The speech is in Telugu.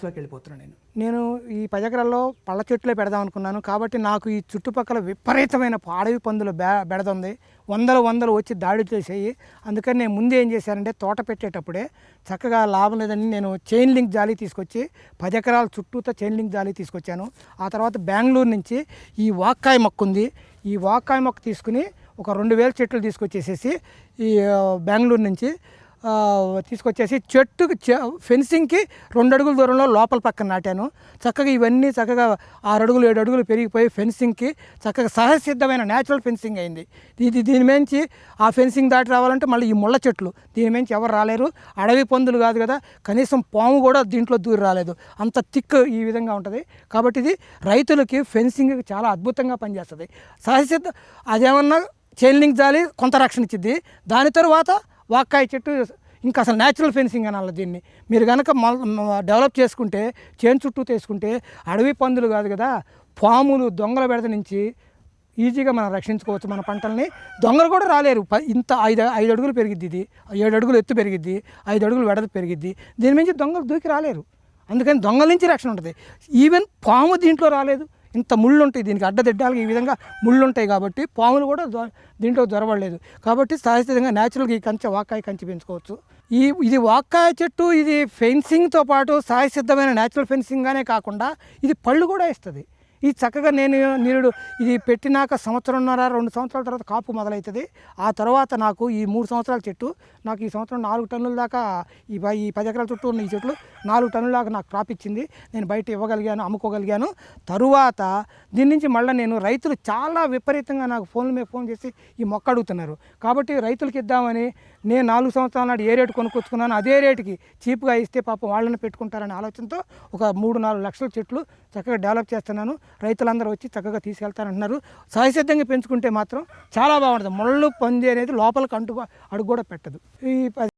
లోకి వెళ్ళిపోతున్నాను నేను ఈ 10 ఎకరాల్లో పళ్ళ చెట్లే పెడదాం అనుకున్నాను. కాబట్టి నాకు ఈ చుట్టుపక్కల విపరీతమైన అడవి పందుల బెడద ఉంది. వందలు వచ్చి దాడి చేసేయి. అందుకని నేను ముందు ఏం చేశానంటే తోట పెట్టేటప్పుడే చక్కగా లాభం లేదని నేను చైన్ లింక్ జాలీ తీసుకొచ్చి 10 ఎకరాల చుట్టూతో చైన్ లింక్ జాలీ తీసుకొచ్చాను. ఆ తర్వాత బెంగళూరు నుంచి ఈ వాక్కాయ మొక్క ఉంది. ఈ వాక్కాయ మొక్క తీసుకుని ఒక 2000 చెట్లు తీసుకొచ్చేసేసి ఈ బెంగళూరు నుంచి తీసుకొచ్చేసి చెట్టుకి ఫెన్సింగ్కి 2 అడుగుల దూరంలో లోపల పక్కన నాటాను. చక్కగా ఇవన్నీ చక్కగా 6 అడుగులు 7 అడుగులు పెరిగిపోయి ఫెన్సింగ్కి చక్కగా సహజసిద్ధమైన న్యాచురల్ ఫెన్సింగ్ అయింది. దీని మించి ఆ ఫెన్సింగ్ దాటి రావాలంటే మళ్ళీ ఈ ముళ్ళ చెట్లు దీని మించి ఎవరు రాలేరు. అడవి పందులు కాదు కదా, కనీసం పాము కూడా దీంట్లో దూరి రాలేదు. అంత థిక్ ఈ విధంగా ఉంటుంది. కాబట్టి ఇది రైతులకి ఫెన్సింగ్కి చాలా అద్భుతంగా పనిచేస్తుంది. సహజసిద్ధ అదేమన్నా చైన్ లింక్ జాలి కొంత రక్షణ ఇచ్చింది. దాని తర్వాత వాక్కాయ చెట్టు ఇంకా అసలు న్యాచురల్ ఫెన్సింగ్ అనాలి దీన్ని. మీరు కనుక డెవలప్ చేసుకుంటే చేను చుట్టూ తీసుకుంటే అడవి పందులు కాదు కదా, పాములు దొంగల బెడద నుంచి ఈజీగా మనం రక్షించుకోవచ్చు మన పంటల్ని. దొంగలు కూడా రాలేరు. ఇంత 5 అడుగులు పెరిగిద్ది, ఇది 7 అడుగులు ఎత్తు పెరిగిద్ది, 5 అడుగులు వెడల్పు పెరిగిద్ది. దీని నుంచి దొంగలు దూకి రాలేరు. అందుకని దొంగల నుంచి రక్షణ ఉంటుంది. ఈవెన్ పాము దీంట్లో రాలేదు. ఇంత ముళ్ళు ఉంటాయి దీనికి, అడ్డదిడ్డాలకి ఈ విధంగా ముళ్ళు ఉంటాయి కాబట్టి పాములు కూడా దీంట్లో దొరవలేదు. కాబట్టి సహజంగా న్యాచురల్గా ఈ వాక్కాయ కంచి పెంచుకోవచ్చు. ఇది వాక్కాయ చెట్టు ఇది ఫెన్సింగ్తో పాటు సహజసిద్ధమైన న్యాచురల్ ఫెన్సింగ్గానే కాకుండా ఇది పళ్ళు కూడా ఇస్తుంది. ఇది చక్కగా నీరుడు ఇది పెట్టినాక 1.5 సంవత్సరాల 2 సంవత్సరాల తర్వాత కాపు మొదలవుతుంది. ఆ తర్వాత నాకు ఈ 3 సంవత్సరాల చెట్టు నాకు ఈ సంవత్సరం 4 టన్నుల దాకా ఈ 10 ఎకరాల చుట్టూ ఉన్న ఈ చెట్లు 4 టన్నుల దాకా నాకు క్రాప్ ఇచ్చింది. నేను బయట ఇవ్వగలిగాను, అమ్ముకోగలిగాను. తరువాత దీని నుంచి మళ్ళీ నేను రైతులు చాలా విపరీతంగా నాకు ఫోన్ల మీద ఫోన్ చేసి ఈ మొక్క అడుగుతున్నారు. కాబట్టి రైతులకి ఇద్దామని నేను 4 సంవత్సరాల నాడు ఏ రేటు కొనుక్కొచ్చుకున్నాను అదే రేటుకి చీప్గా ఇస్తే పాపం వాళ్ళని పెట్టుకుంటారనే ఆలోచనతో ఒక 3-4 లక్షల చెట్లు చక్కగా డెవలప్ చేస్తున్నాను. రైతులందరూ వచ్చి చక్కగా తీసుకెళ్తారంటున్నారు. సహజసిద్ధంగా పెంచుకుంటే మాత్రం చాలా బాగుంటుంది. ముళ్ళు పంది అనేది లోపలికి అడుగు కూడా పెట్టదు. ఈ